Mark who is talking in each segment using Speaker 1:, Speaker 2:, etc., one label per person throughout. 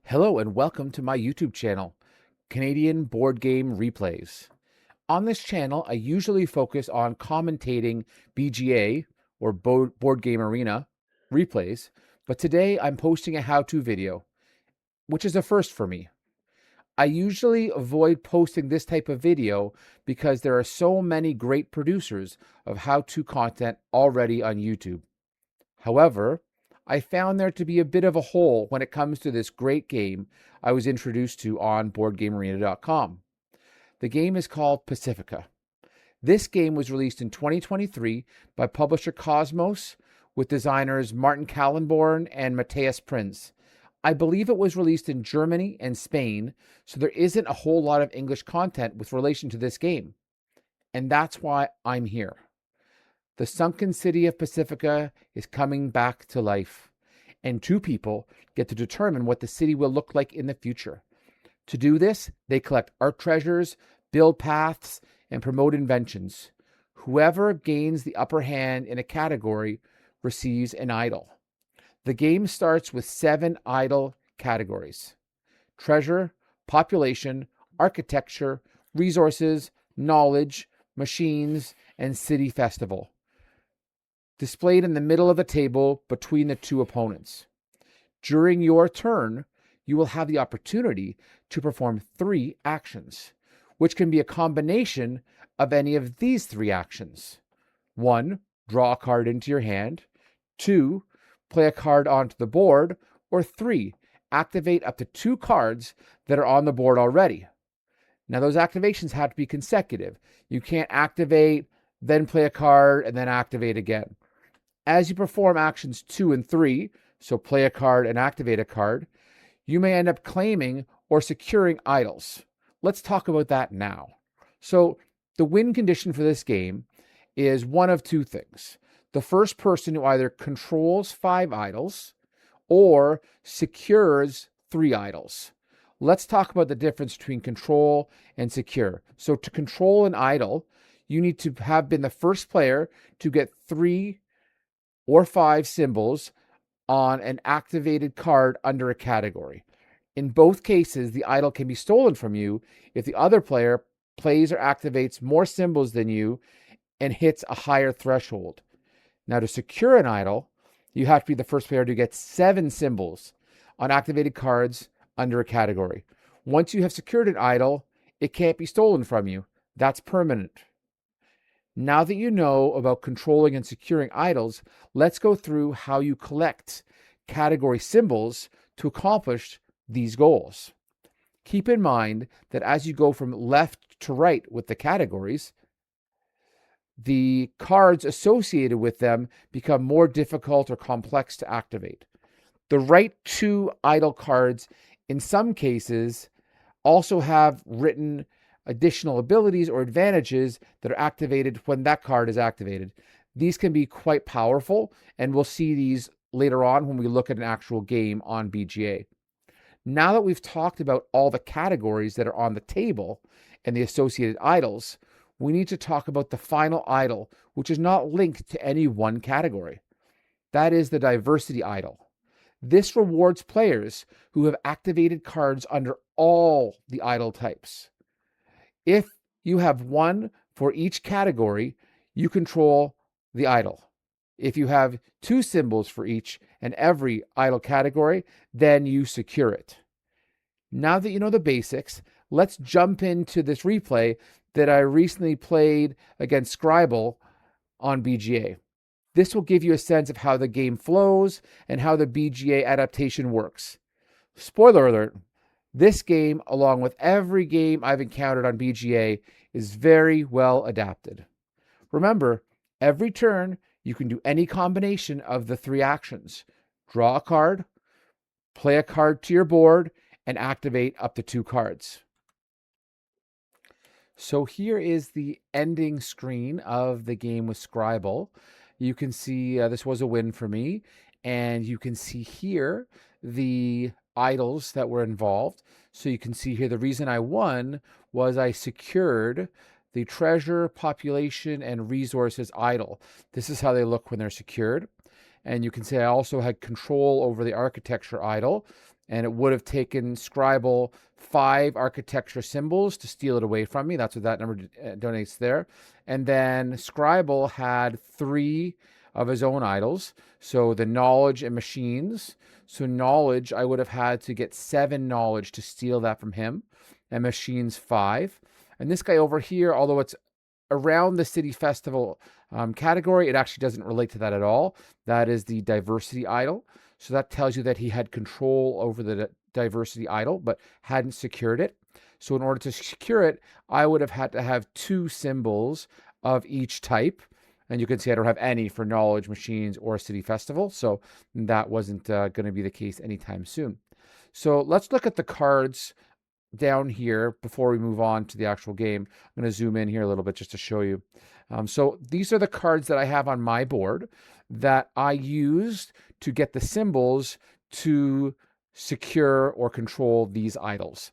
Speaker 1: Hello and welcome to my YouTube channel, Canadian Board Game Replays. On this channel, I usually focus on commentating BGA, or Board Game Arena, replays, but today I'm posting a how-to video, which is a first for me. I usually avoid posting this type of video because there are so many great producers of how-to content already on YouTube. However, I found there to be a bit of a hole when it comes to this great game I was introduced to on BoardGameArena.com. The game is called Pacifica. This game was released in 2023 by publisher Cosmos with designers Martin Kallenborn and Matthias Prinz. I believe it was released in Germany and Spain, so there isn't a whole lot of English content with relation to this game. And that's why I'm here. The sunken city of Pacifica is coming back to life, and two people get to determine what the city will look like in the future. To do this, they collect art treasures, build paths, and promote inventions. Whoever gains the upper hand in a category receives an idol. The game starts with 7 idol categories: treasure, population, architecture, resources, knowledge, machines, and city festival, displayed in the middle of the table between the two opponents. During your turn, you will have the opportunity to perform 3 actions, which can be a combination of any of these 3 actions. 1, draw a card into your hand. 2, play a card onto the board. Or 3, activate up to 2 cards that are on the board already. Now, those activations have to be consecutive. You can't activate, then play a card, and then activate again. As you perform actions 2 and 3, so play a card and activate a card, you may end up claiming or securing idols. Let's talk about that now. So the win condition for this game is one of 2 things. The first person who either controls 5 idols or secures 3 idols. Let's talk about the difference between control and secure. So to control an idol, you need to have been the first player to get 3 or 5 symbols on an activated card under a category. In both cases, the idol can be stolen from you if the other player plays or activates more symbols than you and hits a higher threshold. Now, to secure an idol, you have to be the first player to get 7 symbols on activated cards under a category. Once you have secured an idol, it can't be stolen from you. That's permanent. Now that you know about controlling and securing idols, let's go through how you collect category symbols to accomplish these goals. Keep in mind that as you go from left to right with the categories, the cards associated with them become more difficult or complex to activate. The right 2 idol cards, in some cases, also have written additional abilities or advantages that are activated when that card is activated. These can be quite powerful, and we'll see these later on when we look at an actual game on BGA. Now that we've talked about all the categories that are on the table and the associated idols, we need to talk about the final idol, which is not linked to any one category. That is the diversity idol. This rewards players who have activated cards under all the idol types. If you have 1 for each category, you control the idol. If you have 2 symbols for each and every idol category, then you secure it. Now that you know the basics, let's jump into this replay that I recently played against Scribble on BGA. This will give you a sense of how the game flows and how the BGA adaptation works. Spoiler alert, this game, along with every game I've encountered on BGA, is very well adapted. Remember, every turn you can do any combination of the 3 actions: draw a card, play a card to your board, and activate up to 2 cards. So here is the ending screen of the game with Scribble. You can see this was a win for me, and you can see here the idols that were involved. So you can see here the reason I won was I secured the treasure, population, and resources idol. This is how they look when they're secured. And you can see I also had control over the architecture idol, and it would have taken Scribble 5 architecture symbols to steal it away from me. That's what that number donates there. And then Scribble had 3 of his own idols. So the knowledge and machines. So knowledge, I would have had to get 7 knowledge to steal that from him, and machines 5. And this guy over here, although it's around the city festival category, it actually doesn't relate to that at all. That is the diversity idol. So that tells you that he had control over the diversity idol, but hadn't secured it. So in order to secure it, I would have had to have 2 symbols of each type. And you can see I don't have any for knowledge, machines, or city festival. So that wasn't going to be the case anytime soon. So let's look at the cards down here before we move on to the actual game. I'm going to zoom in here a little bit just to show you. So these are the cards that I have on my board that I used to get the symbols to secure or control these idols.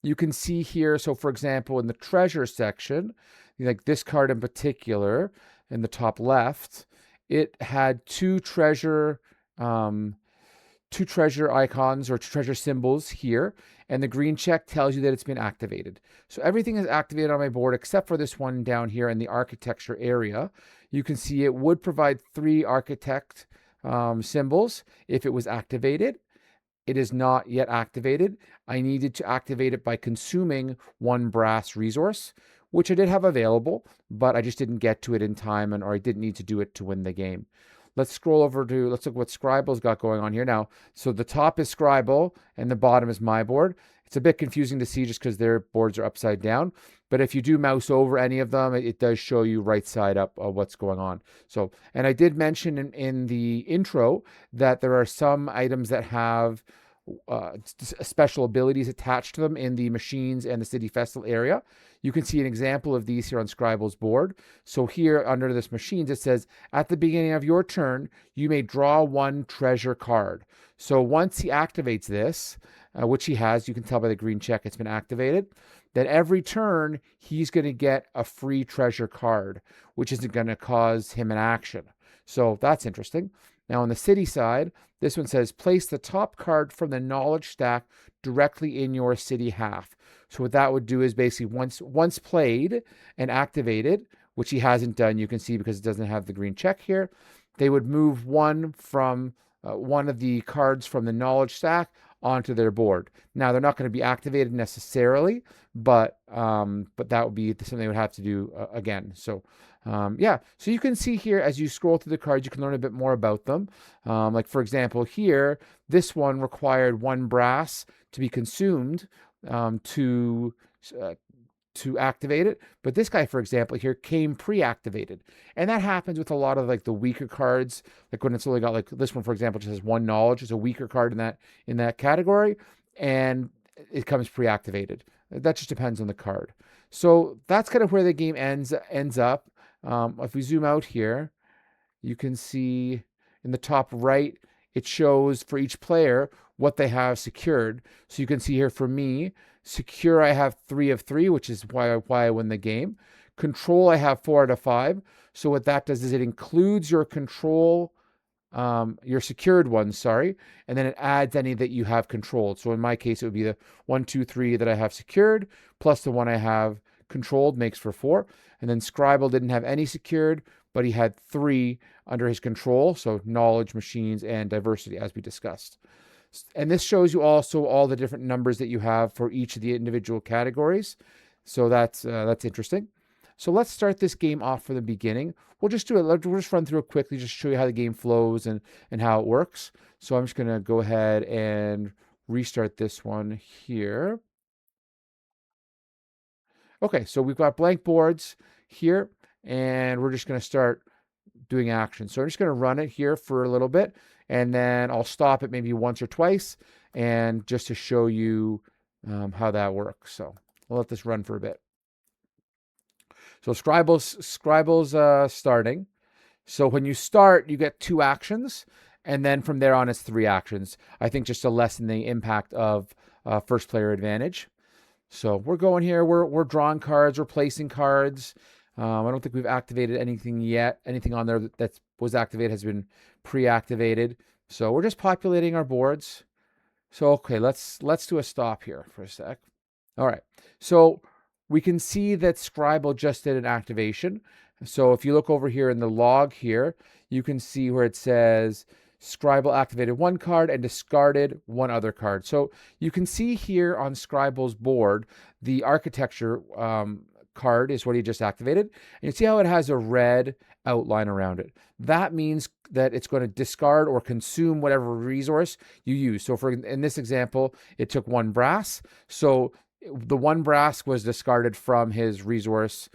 Speaker 1: You can see here, so for example, in the treasure section, like this card in particular, in the top left, it had 2 treasure icons or 2 treasure symbols here, and the green check tells you that it's been activated. So everything is activated on my board except for this one down here in the architecture area. You can see it would provide 3 architect symbols if it was activated. It is not yet activated. I needed to activate it by consuming 1 brass resource, which I did have available, but I just didn't get to it in time, or I didn't need to do it to win the game. Let's scroll over to, let's look what Scribble's got going on here now. So the top is Scribble and the bottom is my board. It's a bit confusing to see just because their boards are upside down. But if you do mouse over any of them, it does show you right side up what's going on. So, and I did mention in the intro that there are some items that have special abilities attached to them in the machines and the city festival area. You can see an example of these here on Scribble's board. So here under this machines, it says at the beginning of your turn, you may draw 1 treasure card. So once he activates this, which he has, you can tell by the green check it's been activated, then every turn he's going to get a free treasure card, which isn't going to cause him an action. So that's interesting. Now on the city side, this one says place the top card from the knowledge stack directly in your city half. So what that would do is basically once played and activated, which he hasn't done, you can see because it doesn't have the green check here, they would move 1 from one of the cards from the knowledge stack onto their board. Now they're not going to be activated necessarily, but that would be something they would have to do again. So yeah, so you can see here as you scroll through the cards, you can learn a bit more about them. Like for example, here, this one required 1 brass to be consumed to activate it. But this guy, for example, here came pre-activated. And that happens with a lot of like the weaker cards, like when it's only got like this one, for example, just has 1 knowledge. It's a weaker card in that category, and it comes pre-activated. That just depends on the card. So that's kind of where the game ends up. If we zoom out here, you can see in the top right, it shows for each player what they have secured. So you can see here for me, secure, I have 3 of 3, which is why I win the game. Control, I have 4 out of 5. So what that does is it includes your control, your secured ones, sorry, and then it adds any that you have controlled. So in my case, it would be the 1, 2, 3 that I have secured, plus the one I have controlled makes for 4. And then Scribble didn't have any secured, but he had 3 under his control. So knowledge, machines, and diversity, as we discussed. And this shows you also all the different numbers that you have for each of the individual categories. So that's interesting. So let's start this game off from the beginning. We'll just do it. We'll just run through it quickly, just show you how the game flows and how it works. So I'm just going to go ahead and restart this one here. Okay, so we've got blank boards here, and we're just going to start doing action. So I'm just going to run it here for a little bit, and then I'll stop it maybe once or twice, and just to show you how that works. So I'll let this run for a bit. So Scribble's starting. So when you start, you get 2 actions, and then from there on, it's 3 actions. I think just to lessen the impact of first player advantage. So we're going here. We're drawing cards. We're placing cards. I don't think we've activated anything yet. Anything on there that was activated has been pre-activated. So we're just populating our boards. So, okay, let's do a stop here for a sec. All right. So we can see that Scribble just did an activation. So if you look over here in the log here, you can see where it says Scribble activated one card and discarded one other card. So you can see here on Scribble's board, the architecture card is what he just activated. And you see how it has a red outline around it. That means that it's going to discard or consume whatever resource you use. So for in this example, it took one brass. So the one brass was discarded from his resource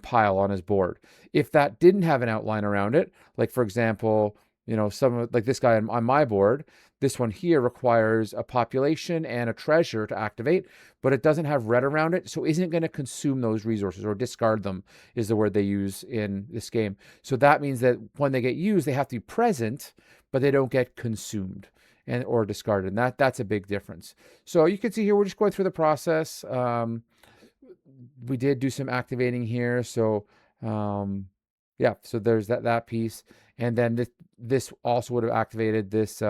Speaker 1: pile on his board. If that didn't have an outline around it, like for example, some like this guy on my board, this one here requires a population and a treasure to activate, but it doesn't have red around it, so isn't going to consume those resources or discard them is the word they use in this game. So that means that when they get used, they have to be present, but they don't get consumed and or discarded. And that's a big difference. So you can see here, we're just going through the process. We did do some activating here. So yeah, so there's that piece. And then this also would have activated this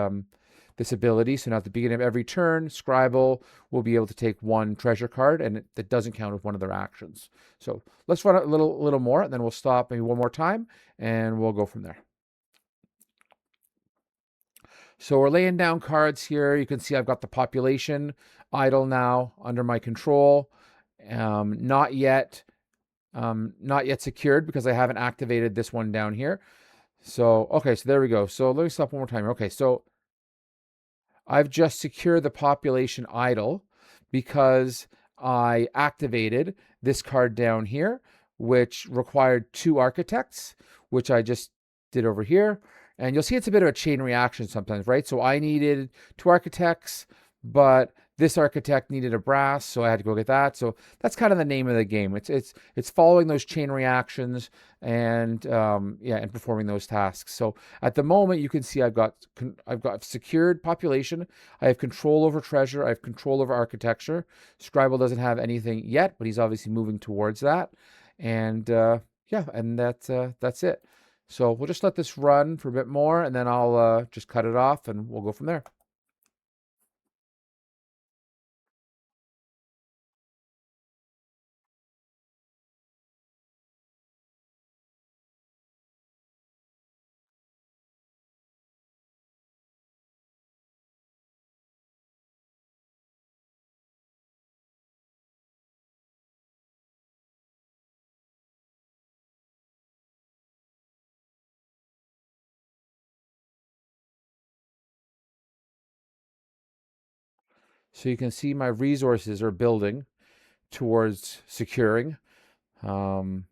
Speaker 1: this ability. So now at the beginning of every turn, Scribble will be able to take one treasure card, and that doesn't count with one of their actions. So let's run a little more, and then we'll stop maybe one more time, and we'll go from there. So we're laying down cards here. You can see I've got the population idle now under my control. Not yet secured because I haven't activated this one down here. So, okay, so there we go. So let me stop one more time. Okay, so I've just secured the population idle because I activated this card down here, which required 2 architects, which I just did over here. And you'll see it's a bit of a chain reaction sometimes, right? So I needed 2 architects, but this architect needed a brass, so I had to go get that. So that's kind of the name of the game. It's following those chain reactions and and performing those tasks. So at the moment, you can see I've got secured population. I have control over treasure. I have control over architecture. Scribble doesn't have anything yet, but he's obviously moving towards that. And yeah, and that's it. So we'll just let this run for a bit more, and then I'll just cut it off, and we'll go from there. So you can see my resources are building towards securing. And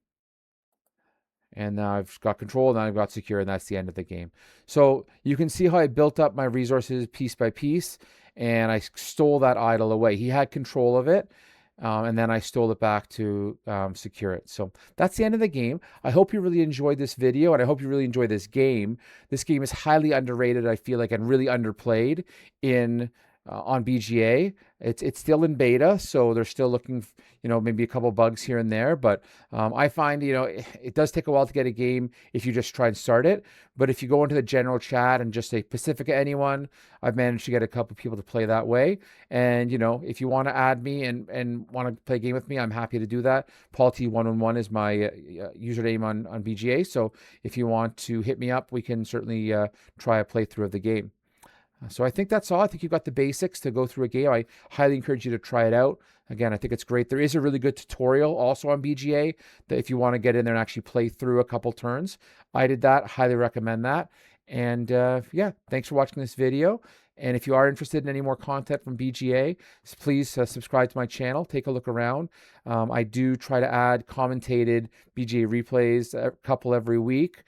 Speaker 1: now I've got control, now I've got secure, and that's the end of the game. So you can see how I built up my resources piece by piece, and I stole that idol away. He had control of it, and then I stole it back to secure it. So that's the end of the game. I hope you really enjoyed this video, and I hope you really enjoy this game. This game is highly underrated, I feel like, and really underplayed in on BGA. It's still in beta, so they're still looking, maybe a couple bugs here and there. But I find, it does take a while to get a game if you just try and start it. But if you go into the general chat and just say Pacifica anyone, I've managed to get a couple people to play that way. And, if you want to add me and want to play a game with me, I'm happy to do that. Paul T111 is my username on BGA. So if you want to hit me up, we can certainly try a playthrough of the game. So I think that's all. I think you've got the basics to go through a game. I highly encourage you to try it out. Again, I think it's great. There is a really good tutorial also on BGA that if you want to get in there and actually play through a couple turns. I did that. Highly recommend that. And yeah, thanks for watching this video. And if you are interested in any more content from BGA, please subscribe to my channel. Take a look around. I do try to add commentated BGA replays, a couple every week.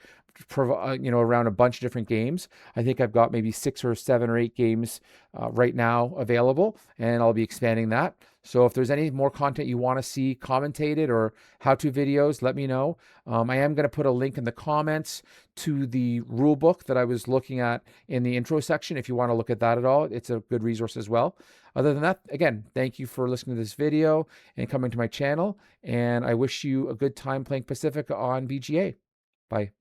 Speaker 1: Around a bunch of different games. I think I've got maybe 6 or 7 or 8 games right now available, and I'll be expanding that. So if there's any more content you want to see commentated or how-to videos, let me know. I am going to put a link in the comments to the rule book that I was looking at in the intro section. If you want to look at that at all, it's a good resource as well. Other than that, again, thank you for listening to this video and coming to my channel, and I wish you a good time playing Pacifica on BGA. Bye.